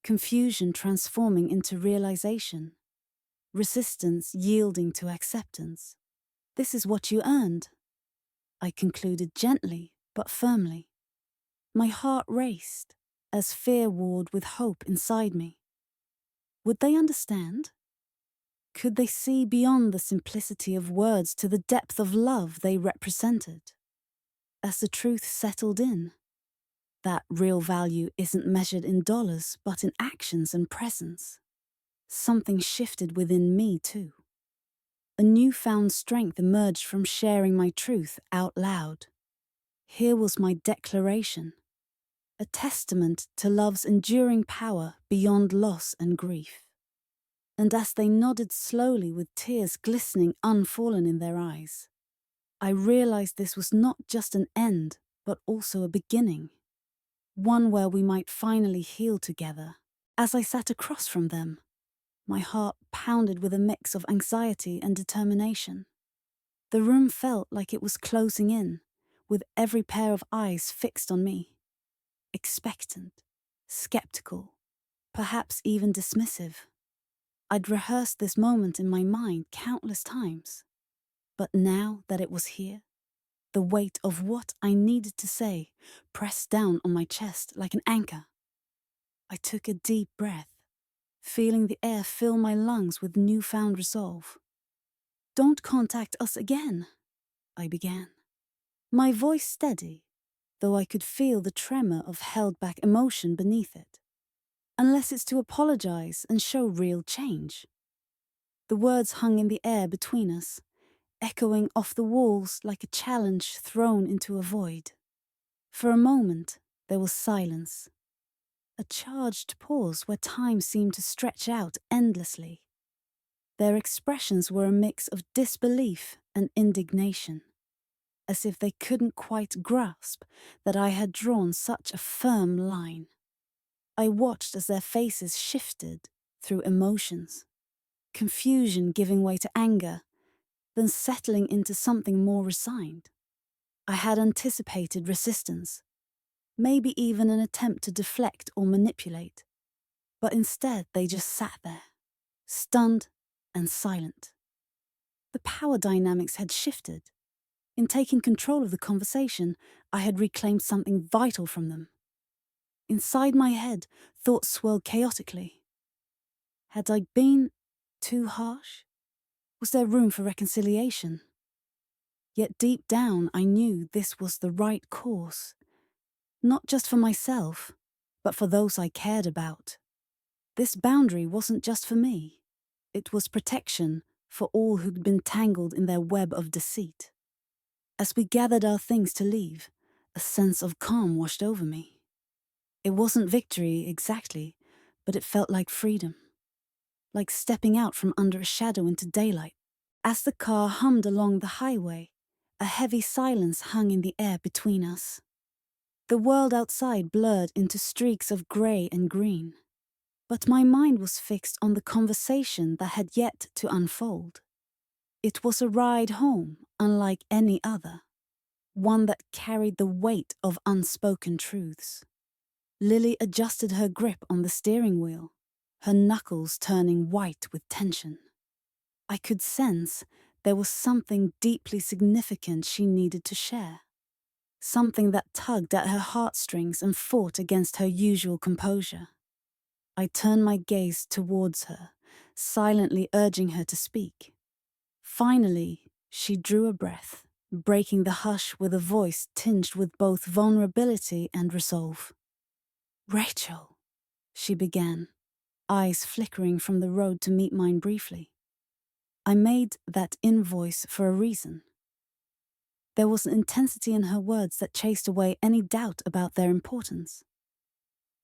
Confusion transforming into realization, resistance yielding to acceptance. "This is what you earned," I concluded gently but firmly. My heart raced, as fear warred with hope inside me. Would they understand? Could they see beyond the simplicity of words to the depth of love they represented? As the truth settled in, that real value isn't measured in dollars but in actions and presence, something shifted within me too. A newfound strength emerged from sharing my truth out loud. Here was my declaration, a testament to love's enduring power beyond loss and grief. And as they nodded slowly with tears glistening unfallen in their eyes, I realized this was not just an end, but also a beginning, one where we might finally heal together. As I sat across from them, my heart pounded with a mix of anxiety and determination. The room felt like it was closing in, with every pair of eyes fixed on me, expectant, skeptical, perhaps even dismissive. I'd rehearsed this moment in my mind countless times, but now that it was here, the weight of what I needed to say pressed down on my chest like an anchor. I took a deep breath, feeling the air fill my lungs with newfound resolve. "Don't contact us again," I began, my voice steady, though I could feel the tremor of held-back emotion beneath it. "Unless it's to apologize and show real change." The words hung in the air between us, echoing off the walls like a challenge thrown into a void. For a moment, there was silence, a charged pause where time seemed to stretch out endlessly. Their expressions were a mix of disbelief and indignation, as if they couldn't quite grasp that I had drawn such a firm line. I watched as their faces shifted through emotions, confusion giving way to anger, then settling into something more resigned. I had anticipated resistance, maybe even an attempt to deflect or manipulate, but instead they just sat there, stunned and silent. The power dynamics had shifted. In taking control of the conversation, I had reclaimed something vital from them. Inside my head, thoughts swirled chaotically. Had I been too harsh? Was there room for reconciliation? Yet deep down, I knew this was the right course, not just for myself, but for those I cared about. This boundary wasn't just for me. It was protection for all who'd been tangled in their web of deceit. As we gathered our things to leave, a sense of calm washed over me. It wasn't victory exactly, but it felt like freedom, like stepping out from under a shadow into daylight. As the car hummed along the highway, a heavy silence hung in the air between us. The world outside blurred into streaks of grey and green, but my mind was fixed on the conversation that had yet to unfold. It was a ride home unlike any other, one that carried the weight of unspoken truths. Lily adjusted her grip on the steering wheel, her knuckles turning white with tension. I could sense there was something deeply significant she needed to share, something that tugged at her heartstrings and fought against her usual composure. I turned my gaze towards her, silently urging her to speak. Finally, she drew a breath, breaking the hush with a voice tinged with both vulnerability and resolve. "Rachel," she began, eyes flickering from the road to meet mine briefly. I made that invoice for a reason. There was an intensity in her words that chased away any doubt about their importance.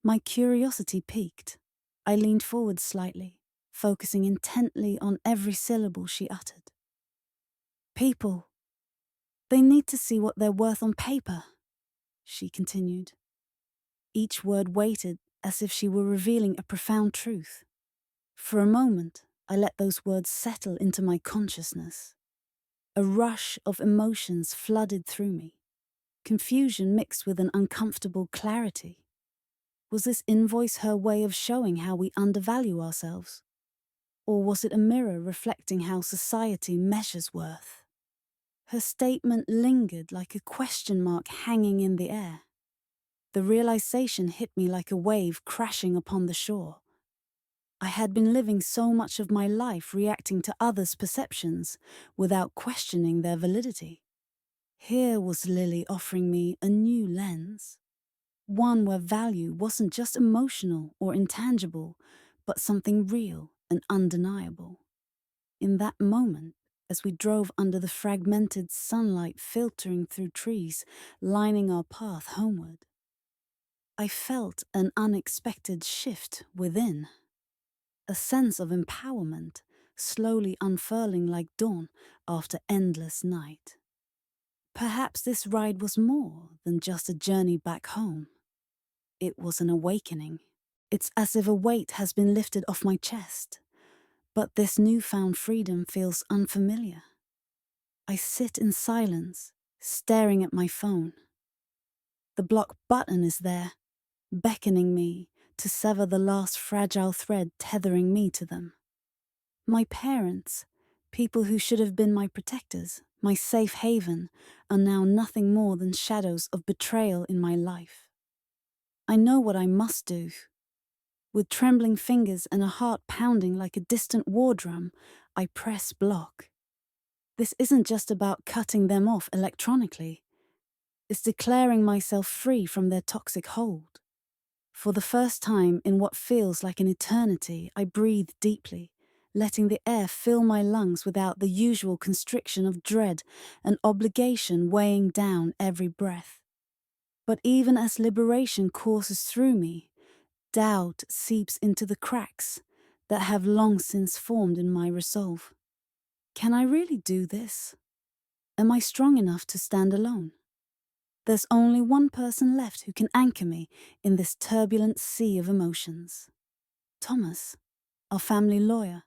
My curiosity piqued. I leaned forward slightly, focusing intently on every syllable she uttered. "People, they need to see what they're worth on paper," she continued. Each word weighted as if she were revealing a profound truth. For a moment, I let those words settle into my consciousness. A rush of emotions flooded through me, confusion mixed with an uncomfortable clarity. Was this invoice her way of showing how we undervalue ourselves? Or was it a mirror reflecting how society measures worth? Her statement lingered like a question mark hanging in the air. The realization hit me like a wave crashing upon the shore. I had been living so much of my life reacting to others' perceptions without questioning their validity. Here was Lily offering me a new lens, one where value wasn't just emotional or intangible, but something real and undeniable. In that moment, as we drove under the fragmented sunlight filtering through trees, lining our path homeward, I felt an unexpected shift within, a sense of empowerment slowly unfurling like dawn after endless night. Perhaps this ride was more than just a journey back home. It was an awakening. It's as if a weight has been lifted off my chest, but this newfound freedom feels unfamiliar. I sit in silence, staring at my phone. The block button is there, beckoning me to sever the last fragile thread tethering me to them. My parents, people who should have been my protectors, my safe haven, are now nothing more than shadows of betrayal in my life. I know what I must do. With trembling fingers and a heart pounding like a distant war drum, I press block. This isn't just about cutting them off electronically. It's declaring myself free from their toxic hold. For the first time in what feels like an eternity, I breathe deeply, letting the air fill my lungs without the usual constriction of dread and obligation weighing down every breath. But even as liberation courses through me, doubt seeps into the cracks that have long since formed in my resolve. Can I really do this? Am I strong enough to stand alone? There's only one person left who can anchor me in this turbulent sea of emotions. Thomas, our family lawyer,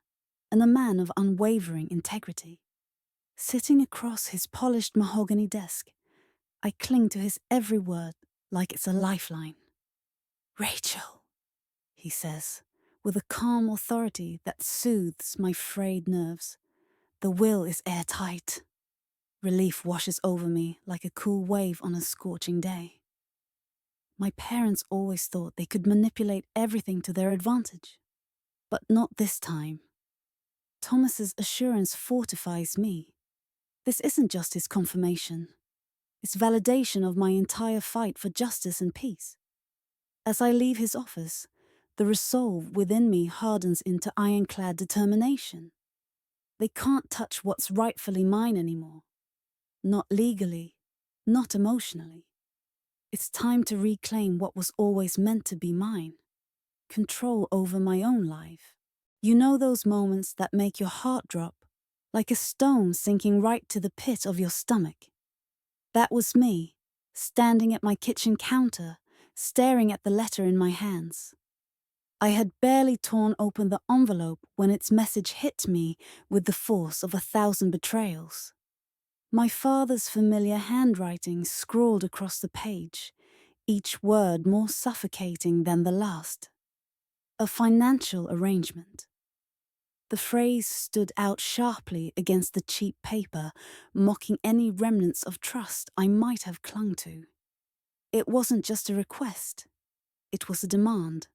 and a man of unwavering integrity. Sitting across his polished mahogany desk, I cling to his every word like it's a lifeline. Rachel, he says, with a calm authority that soothes my frayed nerves. The will is airtight. Relief washes over me like a cool wave on a scorching day. My parents always thought they could manipulate everything to their advantage. But not this time. Thomas's assurance fortifies me. This isn't just his confirmation. It's validation of my entire fight for justice and peace. As I leave his office, the resolve within me hardens into ironclad determination. They can't touch what's rightfully mine anymore. Not legally, not emotionally. It's time to reclaim what was always meant to be mine. Control over my own life. You know those moments that make your heart drop, like a stone sinking right to the pit of your stomach? That was me, standing at my kitchen counter, staring at the letter in my hands. I had barely torn open the envelope when its message hit me with the force of 1,000 betrayals. My father's familiar handwriting scrawled across the page, each word more suffocating than the last. A financial arrangement. The phrase stood out sharply against the cheap paper, mocking any remnants of trust I might have clung to. It wasn't just a request. It was a demand,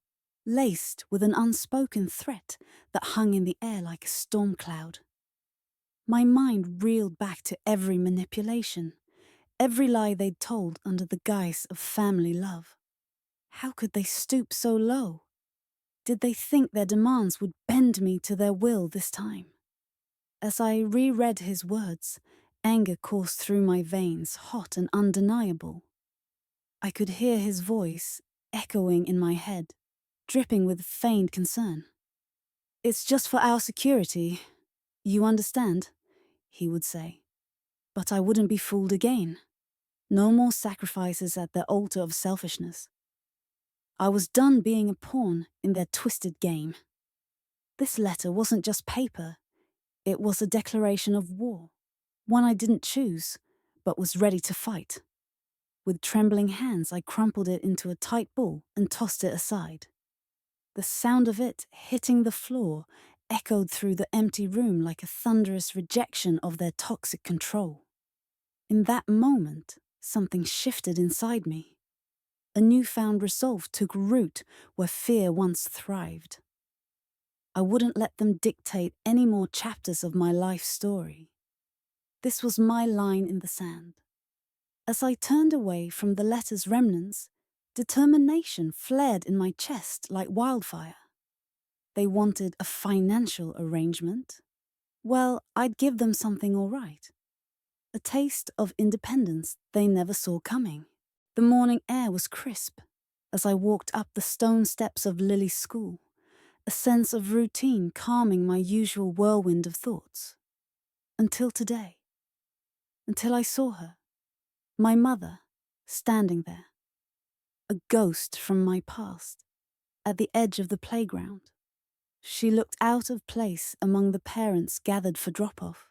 laced with an unspoken threat that hung in the air like a storm cloud. My mind reeled back to every manipulation, every lie they'd told under the guise of family love. How could they stoop so low? Did they think their demands would bend me to their will this time? As I reread his words, anger coursed through my veins, hot and undeniable. I could hear his voice echoing in my head, dripping with feigned concern. "It's just for our security. You understand?" he would say. But I wouldn't be fooled again. No more sacrifices at their altar of selfishness. I was done being a pawn in their twisted game. This letter wasn't just paper. It was a declaration of war, one I didn't choose, but was ready to fight. With trembling hands, I crumpled it into a tight ball and tossed it aside. The sound of it hitting the floor echoed through the empty room like a thunderous rejection of their toxic control. In that moment, something shifted inside me. A newfound resolve took root where fear once thrived. I wouldn't let them dictate any more chapters of my life story. This was my line in the sand. As I turned away from the letter's remnants, determination flared in my chest like wildfire. They wanted a financial arrangement. Well, I'd give them something all right. A taste of independence they never saw coming. The morning air was crisp as I walked up the stone steps of Lily's school, a sense of routine calming my usual whirlwind of thoughts. Until today. Until I saw her, my mother, standing there, a ghost from my past, at the edge of the playground. She looked out of place among the parents gathered for drop-off,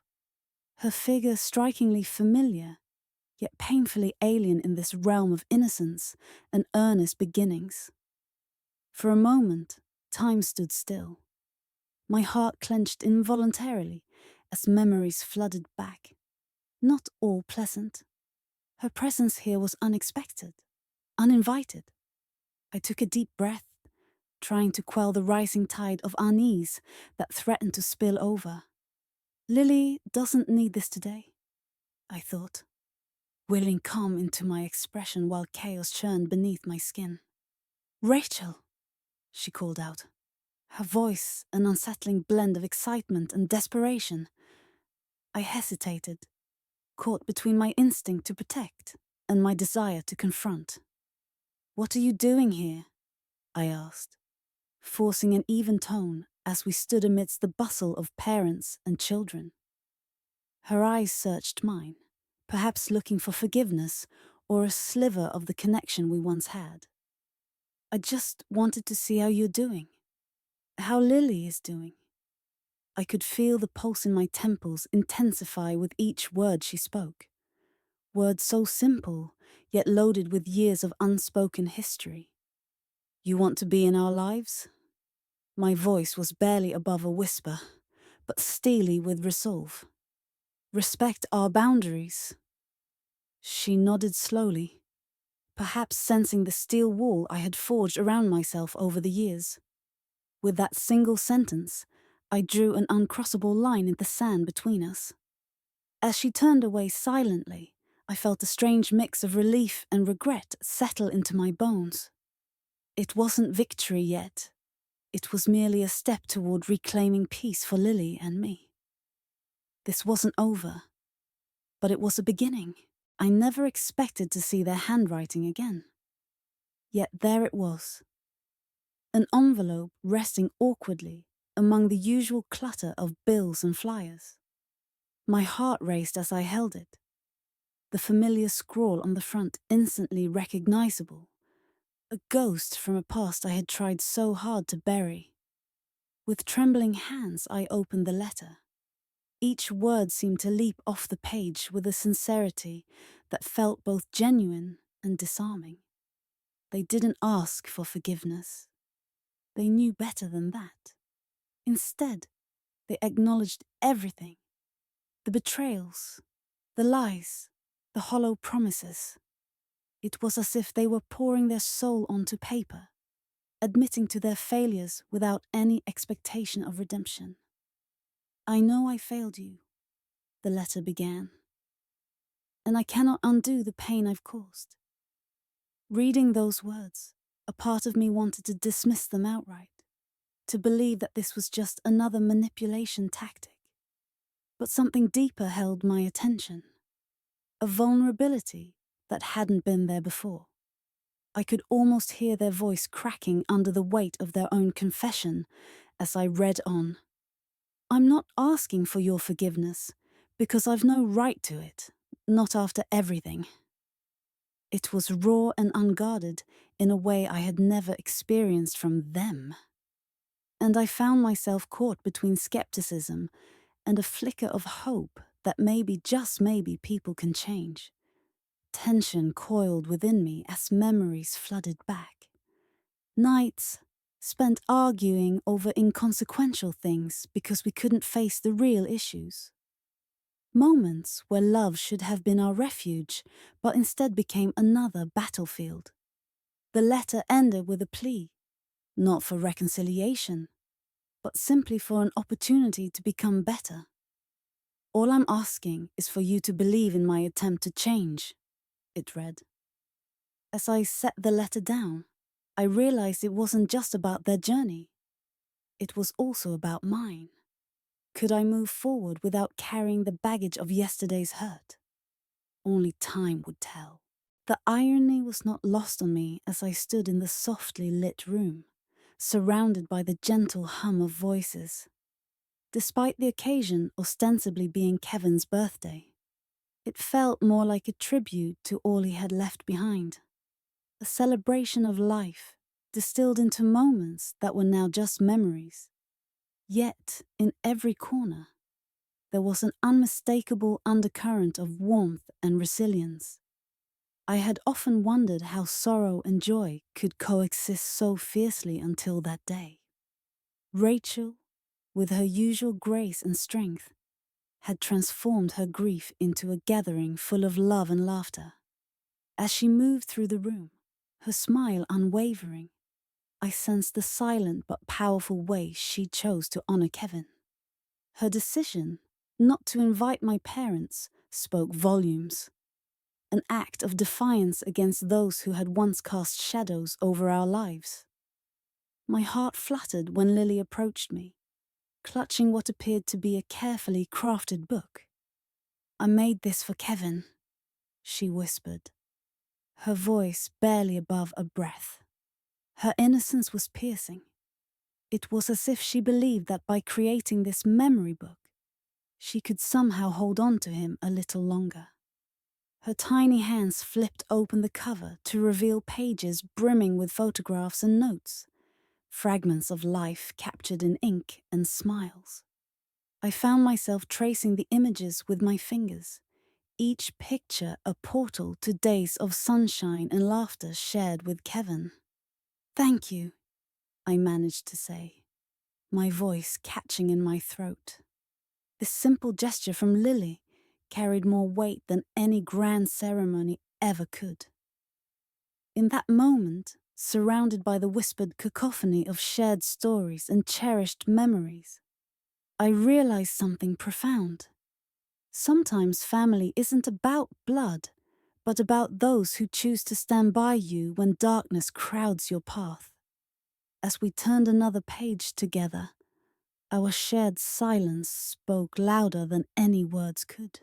her figure strikingly familiar, yet painfully alien in this realm of innocence and earnest beginnings. For a moment, time stood still. My heart clenched involuntarily as memories flooded back. Not all pleasant. Her presence here was unexpected, uninvited. I took a deep breath, trying to quell the rising tide of unease that threatened to spill over. Lily doesn't need this today, I thought, willing calm into my expression while chaos churned beneath my skin. Rachel, she called out, her voice an unsettling blend of excitement and desperation. I hesitated, caught between my instinct to protect and my desire to confront. What are you doing here? I asked, forcing an even tone as we stood amidst the bustle of parents and children. Her eyes searched mine, perhaps looking for forgiveness or a sliver of the connection we once had. I just wanted to see how you're doing, how Lily is doing. I could feel the pulse in my temples intensify with each word she spoke. Words so simple, yet loaded with years of unspoken history. You want to be in our lives? My voice was barely above a whisper, but steely with resolve. Respect our boundaries. She nodded slowly, perhaps sensing the steel wall I had forged around myself over the years. With that single sentence, I drew an uncrossable line in the sand between us. As she turned away silently, I felt a strange mix of relief and regret settle into my bones. It wasn't victory yet. It was merely a step toward reclaiming peace for Lily and me. This wasn't over, but it was a beginning. I never expected to see their handwriting again. Yet there it was. An envelope resting awkwardly among the usual clutter of bills and flyers. My heart raced as I held it. The familiar scrawl on the front instantly recognizable. A ghost from a past I had tried so hard to bury. With trembling hands, I opened the letter. Each word seemed to leap off the page with a sincerity that felt both genuine and disarming. They didn't ask for forgiveness. They knew better than that. Instead, they acknowledged everything. The betrayals, the lies, the hollow promises. It was as if they were pouring their soul onto paper, admitting to their failures without any expectation of redemption. I know I failed you, the letter began, and I cannot undo the pain I've caused. Reading those words, a part of me wanted to dismiss them outright, to believe that this was just another manipulation tactic. But something deeper held my attention, a vulnerability that hadn't been there before. I could almost hear their voice cracking under the weight of their own confession as I read on. I'm not asking for your forgiveness, because I've no right to it, not after everything. It was raw and unguarded in a way I had never experienced from them. And I found myself caught between skepticism and a flicker of hope that maybe, just maybe, people can change. Tension coiled within me as memories flooded back. Nights spent arguing over inconsequential things because we couldn't face the real issues. Moments where love should have been our refuge, but instead became another battlefield. The letter ended with a plea, not for reconciliation, but simply for an opportunity to become better. All I'm asking is for you to believe in my attempt to change, it read. As I set the letter down, I realized it wasn't just about their journey. It was also about mine. Could I move forward without carrying the baggage of yesterday's hurt? Only time would tell. The irony was not lost on me as I stood in the softly lit room, surrounded by the gentle hum of voices. Despite the occasion ostensibly being Kevin's birthday, it felt more like a tribute to all he had left behind. A celebration of life, distilled into moments that were now just memories. Yet, in every corner, there was an unmistakable undercurrent of warmth and resilience. I had often wondered how sorrow and joy could coexist so fiercely until that day. Rachel, with her usual grace and strength, had transformed her grief into a gathering full of love and laughter. As she moved through the room, her smile unwavering, I sensed the silent but powerful way she chose to honor Kevin. Her decision not to invite my parents spoke volumes, an act of defiance against those who had once cast shadows over our lives. My heart fluttered when Lily approached me, clutching what appeared to be a carefully crafted book. "I made this for Kevin," she whispered, her voice barely above a breath. Her innocence was piercing. It was as if she believed that by creating this memory book, she could somehow hold on to him a little longer. Her tiny hands flipped open the cover to reveal pages brimming with photographs and notes, fragments of life captured in ink and smiles. I found myself tracing the images with my fingers, each picture a portal to days of sunshine and laughter shared with Kevin. "Thank you," I managed to say, my voice catching in my throat. This simple gesture from Lily carried more weight than any grand ceremony ever could. In that moment, surrounded by the whispered cacophony of shared stories and cherished memories, I realized something profound. Sometimes family isn't about blood, but about those who choose to stand by you when darkness crowds your path. As we turned another page together, our shared silence spoke louder than any words could.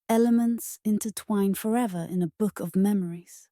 Elements intertwined forever in a book of memories.